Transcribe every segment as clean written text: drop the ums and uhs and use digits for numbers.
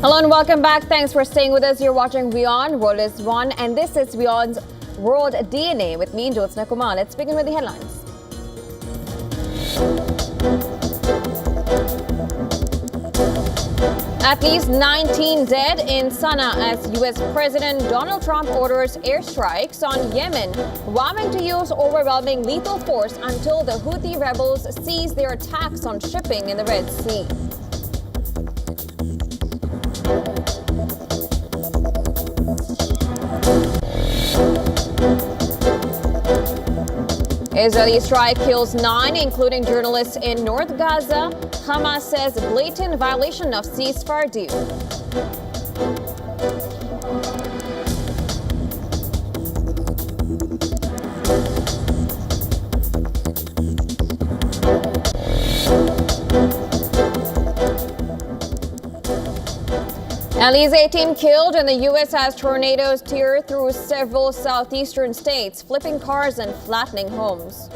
Hello and welcome back. Thanks for staying with us. You're watching WION World is One, and this is WION's World DNA with me, Jyotsna Kumar. Let's begin with the headlines. At least 19 dead in Sana'a as U.S. President Donald Trump orders airstrikes on Yemen, vowing to use overwhelming lethal force until the Houthi rebels cease their attacks on shipping in the Red Sea. Israeli strike kills 9, including journalists in North Gaza. Hamas says blatant violation of ceasefire deal. At least 18 killed in the U.S. as tornadoes tear through several southeastern states, flipping cars and flattening homes.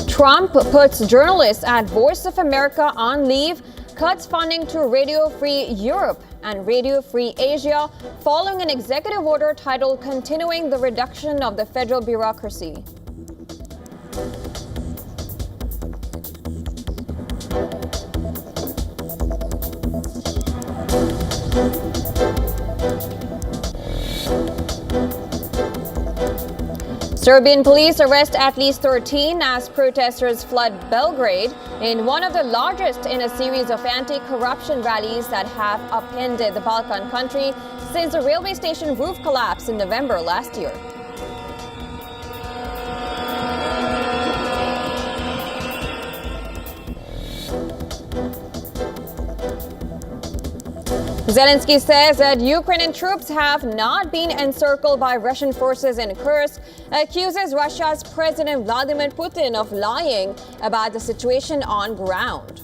Trump puts journalists at Voice of America on leave, cuts funding to Radio Free Europe and Radio Free Asia following an executive order titled Continuing the Reduction of the Federal Bureaucracy. Serbian police arrest at least 13 as protesters flood Belgrade in one of the largest in a series of anti-corruption rallies that have upended the Balkan country since the railway station roof collapsed in November last year. Zelensky says that Ukrainian troops have not been encircled by Russian forces in Kursk, accuses Russia's President Vladimir Putin of lying about the situation on ground.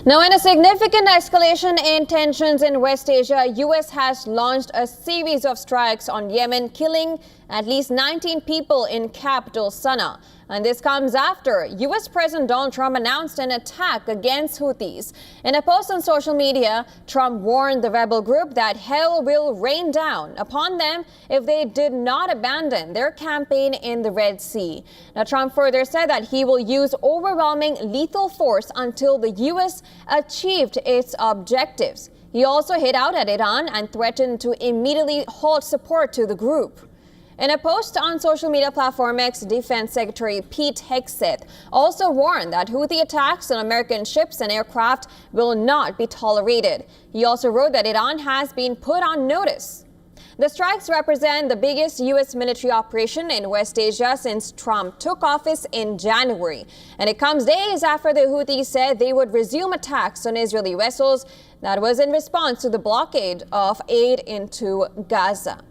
Now, in a significant escalation in tensions in West Asia, U.S. has launched a series of strikes on Yemen, killing at least 19 people in capital Sana'a. And this comes after U.S. President Donald Trump announced an attack against Houthis. In a post on social media, Trump warned the rebel group that hell will rain down upon them if they did not abandon their campaign in the Red Sea. Now, Trump further said that he will use overwhelming lethal force until the U.S. achieved its objectives. He also hit out at Iran and threatened to immediately halt support to the group. In a post on social media platform X, Defense Secretary Pete Hegseth also warned that Houthi attacks on American ships and aircraft will not be tolerated. He also wrote that Iran has been put on notice. The strikes represent the biggest U.S. military operation in West Asia since Trump took office in January. And it comes days after the Houthis said they would resume attacks on Israeli vessels. That was in response to the blockade of aid into Gaza.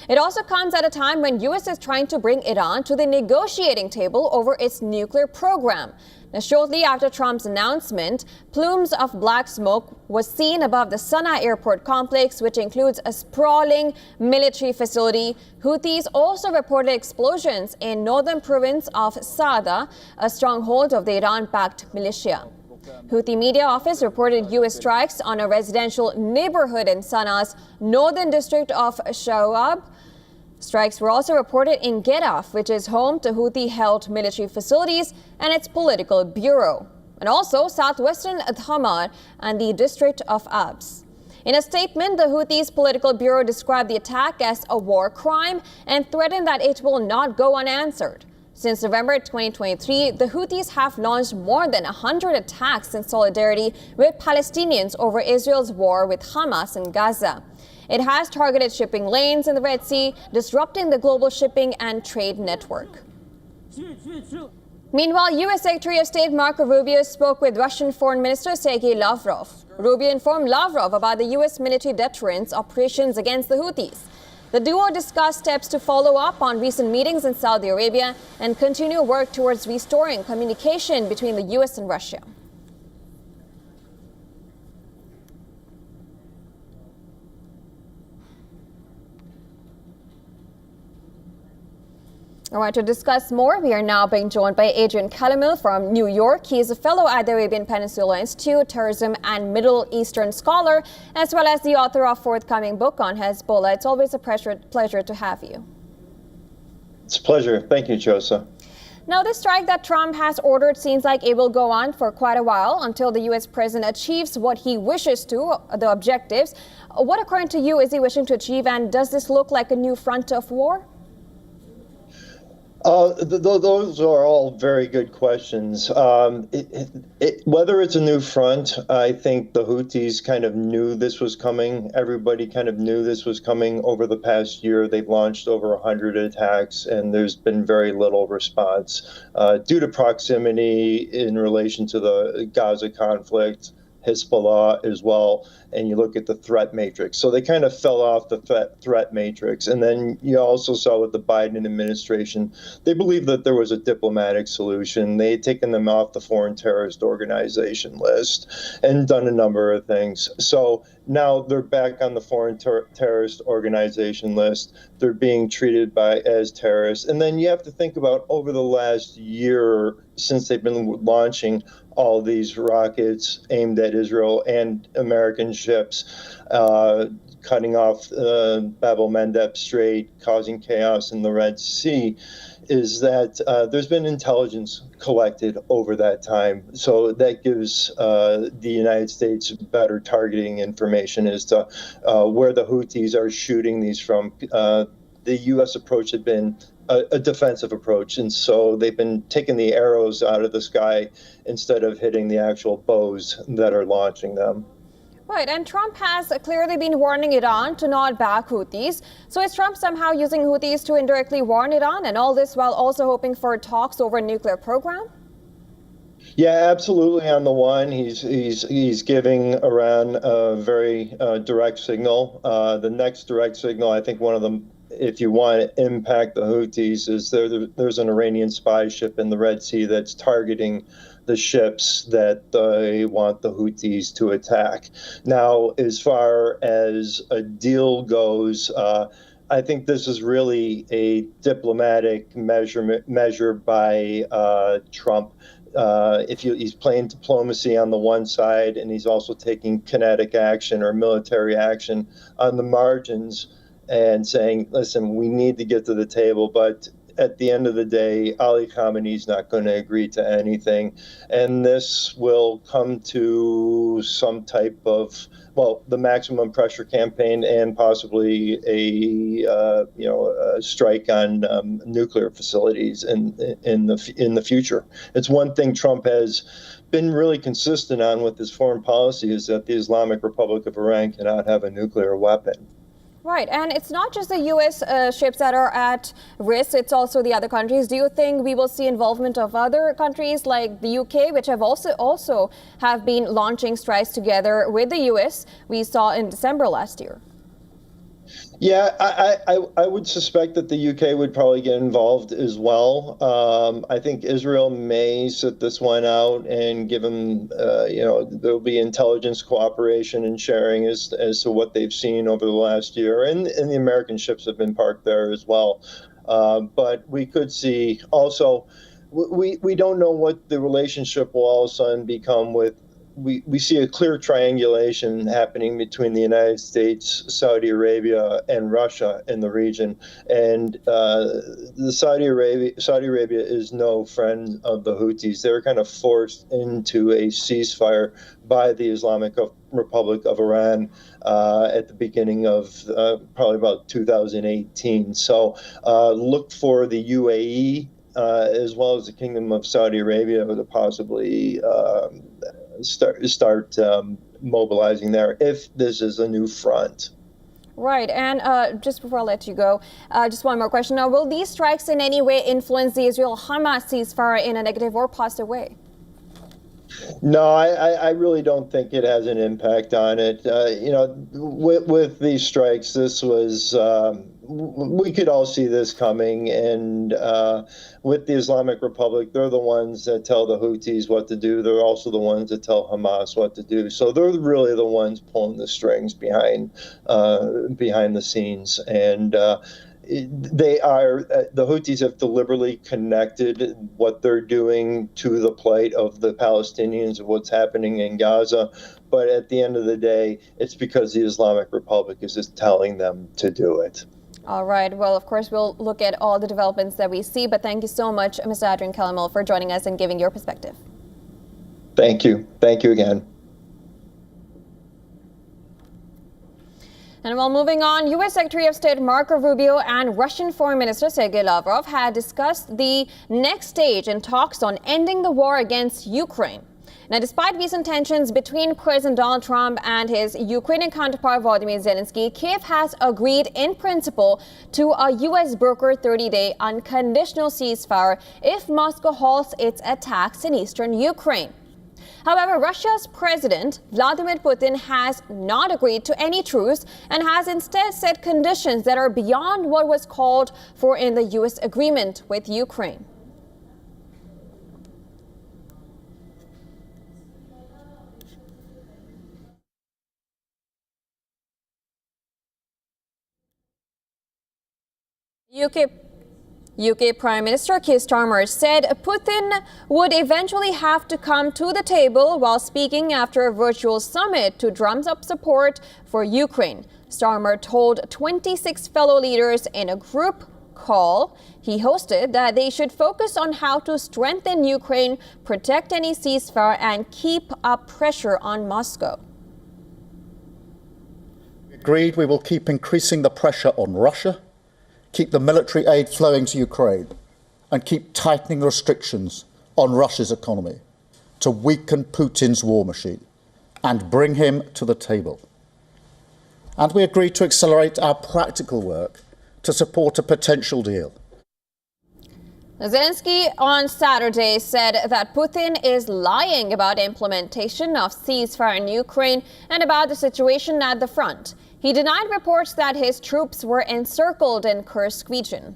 It also comes at a time when U.S. is trying to bring Iran to the negotiating table over its nuclear program. Now, shortly after Trump's announcement, plumes of black smoke was seen above the Sana'a airport complex, which includes a sprawling military facility. Houthis also reported explosions in northern province of Saada, a stronghold of the Iran-backed militia. Houthi media office reported U.S. strikes on a residential neighborhood in Sana'a's northern district of Shawab. Strikes were also reported in Gedaf, which is home to Houthi-held military facilities and its political bureau, and also southwestern Dhamar and the district of Abs. In a statement, the Houthis' political bureau described the attack as a war crime and threatened that it will not go unanswered. Since November 2023, the Houthis have launched more than 100 attacks in solidarity with Palestinians over Israel's war with Hamas in Gaza. It has targeted shipping lanes in the Red Sea, disrupting the global shipping and trade network. Meanwhile, U.S. Secretary of State Marco Rubio spoke with Russian Foreign Minister Sergei Lavrov. Rubio informed Lavrov about the U.S. military deterrence operations against the Houthis. The duo discussed steps to follow up on recent meetings in Saudi Arabia and continue work towards restoring communication between the U.S. and Russia. All right, to discuss more, we are now being joined by Adrian Calamil from New York. He is a fellow at the Arabian Peninsula Institute, tourism and Middle Eastern scholar, as well as the author of forthcoming book on Hezbollah. It's always a pleasure to have you. It's a pleasure. Thank you, Josa. Now, this strike that Trump has ordered seems like it will go on for quite a while until the U.S. president achieves what he wishes to, the objectives. What, according to you, is he wishing to achieve, and does this look like a new front of war? Those are all very good questions. Whether it's a new front, I think the Houthis kind of knew this was coming. Everybody kind of knew this was coming over the past year. They've launched over 100 attacks, and there's been very little response due to proximity in relation to the Gaza conflict, Hezbollah as well, and you look at the threat matrix. So they kind of fell off the threat matrix. And then you also saw with the Biden administration, they believed that there was a diplomatic solution. They had taken them off the foreign terrorist organization list and done a number of things. So now they're back on the foreign terrorist organization list. They're being treated as terrorists. And then you have to think about over the last year since they've been launching all these rockets aimed at Israel and American ships, cutting off Bab el-Mandeb Strait, causing chaos in the Red Sea, is that there's been intelligence collected over that time. So that gives the United States better targeting information as to where the Houthis are shooting these from. The U.S. approach had been a defensive approach, and so they've been taking the arrows out of the sky instead of hitting the actual bows that are launching them. Right, and Trump has clearly been warning Iran to not back Houthis. So is Trump somehow using Houthis to indirectly warn Iran, and all this while also hoping for talks over a nuclear program? Yeah, absolutely. On the one, he's giving Iran a very direct signal. The next direct signal, I think one of them, if you want to impact the Houthis, is there's an Iranian spy ship in the Red Sea that's targeting the ships that they want the Houthis to attack. Now, as far as a deal goes, I think this is really a diplomatic measure by Trump. He's playing diplomacy on the one side, and he's also taking kinetic action or military action on the margins and saying, listen, we need to get to the table, but at the end of the day, Ali Khamenei's not going to agree to anything. And this will come to some type of, well, the maximum pressure campaign and possibly a strike on nuclear facilities in the future. It's one thing Trump has been really consistent on with his foreign policy, is that the Islamic Republic of Iran cannot have a nuclear weapon. Right, and it's not just the U.S. Ships that are at risk, it's also the other countries. Do you think we will see involvement of other countries like the U.K., which have also have been launching strikes together with the U.S.? We saw in December last year. Yeah, I would suspect that the UK would probably get involved as well. I think Israel may sit this one out and give them, there'll be intelligence cooperation and sharing as to what they've seen over the last year. And the American ships have been parked there as well. But we could see also, we don't know what the relationship will all of a sudden become with. We see a clear triangulation happening between the United States, Saudi Arabia, and Russia in the region. And the Saudi Arabia is no friend of the Houthis. They're kind of forced into a ceasefire by the Islamic Republic of Iran at the beginning of probably about 2018. So look for the UAE as well as the Kingdom of Saudi Arabia to possibly start mobilizing there if this is a new front. Right, and just before I let you go, just one more question. Now, will these strikes in any way influence the Israel-Hamas ceasefire in a negative or positive way? No, I really don't think it has an impact on it. With these strikes, this was, we could all see this coming. And with the Islamic Republic, they're the ones that tell the Houthis what to do. They're also the ones that tell Hamas what to do. So they're really the ones pulling the strings behind the scenes. And the Houthis have deliberately connected what they're doing to the plight of the Palestinians, of what's happening in Gaza. But at the end of the day, it's because the Islamic Republic is just telling them to do it. All right. Well, of course, we'll look at all the developments that we see. But thank you so much, Mr. Adrian Calamil, for joining us and giving your perspective. Thank you. Thank you again. And while moving on, U.S. Secretary of State Marco Rubio and Russian Foreign Minister Sergei Lavrov had discussed the next stage in talks on ending the war against Ukraine. Now, despite recent tensions between President Donald Trump and his Ukrainian counterpart Volodymyr Zelensky, Kiev has agreed in principle to a U.S. brokered 30-day unconditional ceasefire if Moscow halts its attacks in eastern Ukraine. However, Russia's President Vladimir Putin has not agreed to any truce and has instead set conditions that are beyond what was called for in the U.S. agreement with Ukraine. UK Prime Minister Keir Starmer said Putin would eventually have to come to the table while speaking after a virtual summit to drum up support for Ukraine. Starmer told 26 fellow leaders in a group call he hosted that they should focus on how to strengthen Ukraine, protect any ceasefire, and keep up pressure on Moscow. We agreed we will keep increasing the pressure on Russia, keep the military aid flowing to Ukraine, and keep tightening restrictions on Russia's economy to weaken Putin's war machine and bring him to the table. And we agreed to accelerate our practical work to support a potential deal. Zelensky on Saturday said that Putin is lying about implementation of ceasefire in Ukraine and about the situation at the front. He denied reports that his troops were encircled in Kursk region.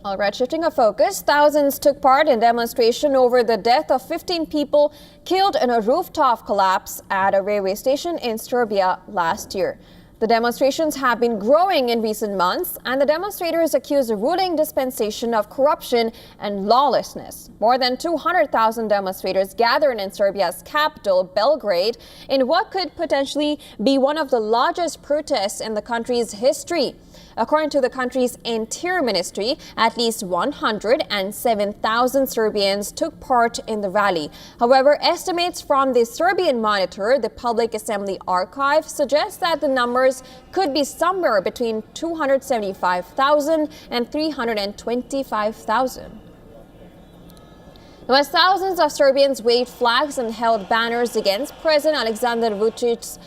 All right, shifting our focus, thousands took part in demonstration over the death of 15 people killed in a rooftop collapse at a railway station in Serbia last year. The demonstrations have been growing in recent months, and the demonstrators accuse the ruling dispensation of corruption and lawlessness. More than 200,000 demonstrators gathered in Serbia's capital, Belgrade, in what could potentially be one of the largest protests in the country's history. According to the country's interior ministry, at least 107,000 Serbians took part in the rally. However, estimates from the Serbian Monitor, the Public Assembly Archive, suggest that the numbers could be somewhere between 275,000 and 325,000. Now, as thousands of Serbians waved flags and held banners against President Alexander Vucic's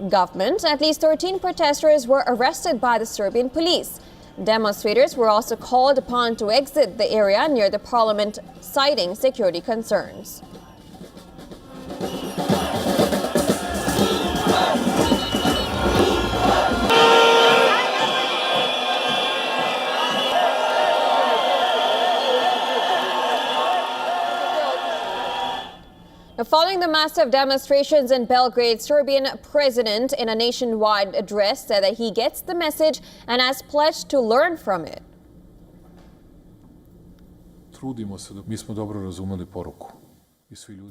government, at least 13 protesters were arrested by the Serbian police. Demonstrators were also called upon to exit the area near the parliament, citing security concerns. Following the massive demonstrations in Belgrade, Serbian president in a nationwide address said that he gets the message and has pledged to learn from it.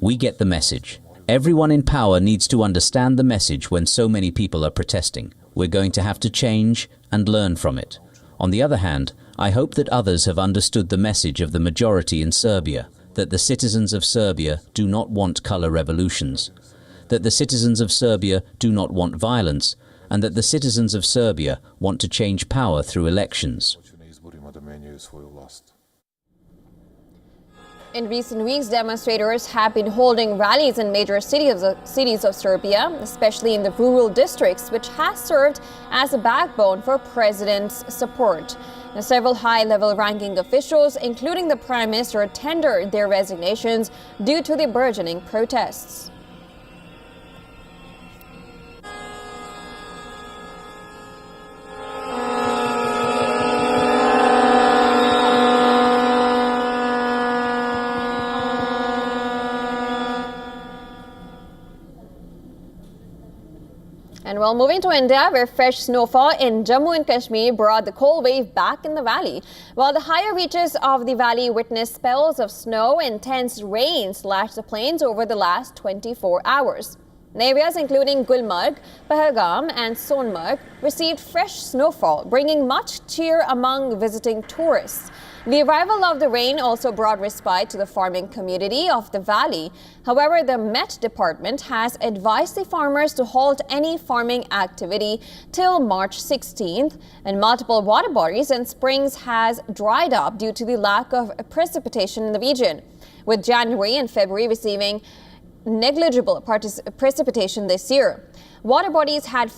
We get the message. Everyone in power needs to understand the message when so many people are protesting. We're going to have to change and learn from it. On the other hand, I hope that others have understood the message of the majority in Serbia, that the citizens of Serbia do not want color revolutions, that the citizens of Serbia do not want violence, and that the citizens of Serbia want to change power through elections. In recent weeks, demonstrators have been holding rallies in major cities of Serbia, especially in the rural districts, which has served as a backbone for President's support. Now, several high-level ranking officials, including the Prime Minister, tendered their resignations due to the burgeoning protests. And while moving to India, where fresh snowfall in Jammu and Kashmir brought the cold wave back in the valley, while the higher reaches of the valley witnessed spells of snow and intense rain slashed the plains over the last 24 hours. Areas including Gulmarg, Pahalgam and Sonmarg received fresh snowfall, bringing much cheer among visiting tourists. The arrival of the rain also brought respite to the farming community of the valley. However, the Met Department has advised the farmers to halt any farming activity till March 16th, and multiple water bodies and springs has dried up due to the lack of precipitation in the region, with January and February receiving negligible precipitation this year. Water bodies had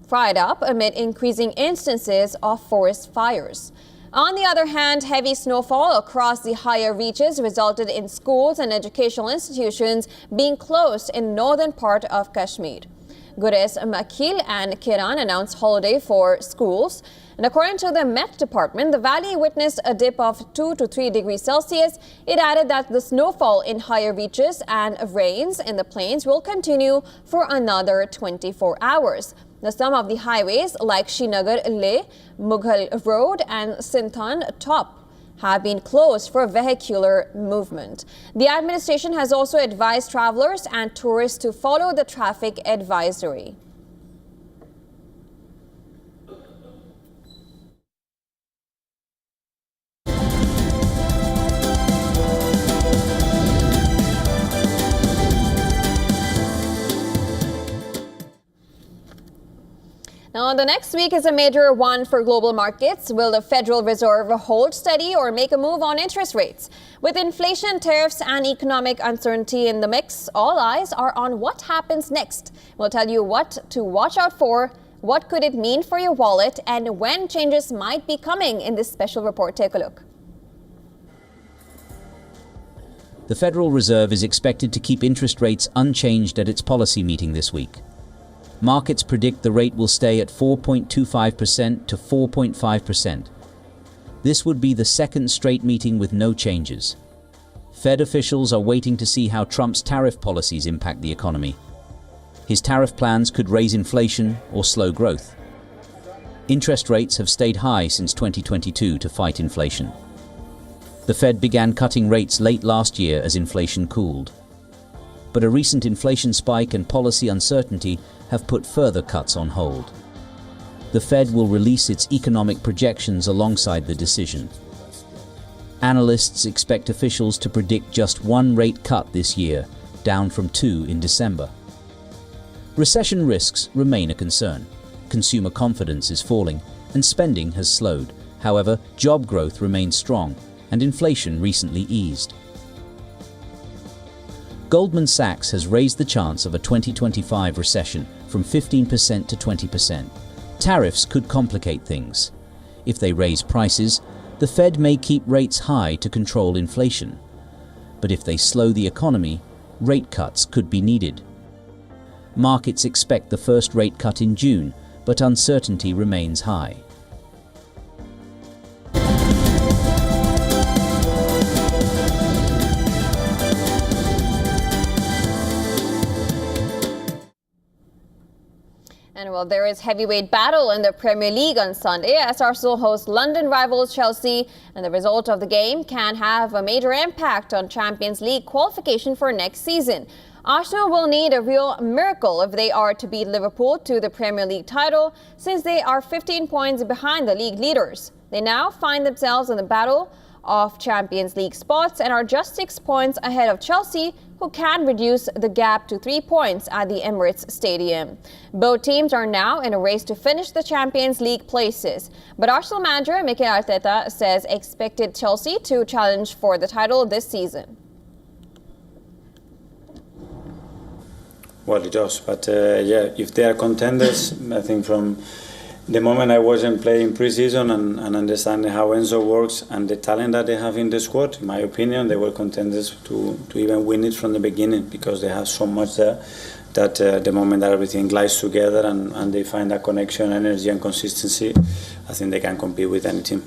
dried up amid increasing instances of forest fires. On the other hand, heavy snowfall across the higher reaches resulted in schools and educational institutions being closed in northern part of Kashmir. Gures, Makil and Kiran announced holiday for schools. And according to the Met Department, the valley witnessed a dip of 2 to 3 degrees Celsius. It added that the snowfall in higher reaches and rains in the plains will continue for another 24 hours. Now, some of the highways like Srinagar-Leh, Mughal Road and Sinthan Top have been closed for vehicular movement. The administration has also advised travelers and tourists to follow the traffic advisory. Now, the next week is a major one for global markets. Will the Federal Reserve hold steady or make a move on interest rates? With inflation, tariffs and economic uncertainty in the mix, all eyes are on what happens next. We'll tell you what to watch out for, what could it mean for your wallet, and when changes might be coming in this special report. Take a look. The Federal Reserve is expected to keep interest rates unchanged at its policy meeting this week. Markets predict the rate will stay at 4.25% to 4.5%. This would be the second straight meeting with no changes. Fed officials are waiting to see how Trump's tariff policies impact the economy. His tariff plans could raise inflation or slow growth. Interest rates have stayed high since 2022 to fight inflation. The Fed began cutting rates late last year as inflation cooled. But a recent inflation spike and policy uncertainty have put further cuts on hold. The Fed will release its economic projections alongside the decision. Analysts expect officials to predict just one rate cut this year, down from 2 in December. Recession risks remain a concern. Consumer confidence is falling and spending has slowed. However, job growth remains strong and inflation recently eased. Goldman Sachs has raised the chance of a 2025 recession from 15% to 20%. Tariffs could complicate things. If they raise prices, the Fed may keep rates high to control inflation. But if they slow the economy, rate cuts could be needed. Markets expect the first rate cut in June, but uncertainty remains high. And well, there is heavyweight battle in the Premier League on Sunday as Arsenal hosts London rivals Chelsea, and the result of the game can have a major impact on Champions League qualification for next season. Arsenal will need a real miracle if they are to beat Liverpool to the Premier League title, since they are 15 points behind the league leaders. They now find themselves in the battle of Champions League spots and are just 6 points ahead of Chelsea, who can reduce the gap to 3 points at the Emirates Stadium. Both teams are now in a race to finish the Champions League places. But Arsenal manager Mikel Arteta says expected Chelsea to challenge for the title this season. Well, it does, but yeah, if they are contenders, I think from the moment I wasn't playing pre-season and understanding how Enzo works and the talent that they have in the squad, in my opinion, they were contenders to even win it from the beginning, because they have so much there that the moment that everything glides together and they find that connection, energy and consistency, I think they can compete with any team.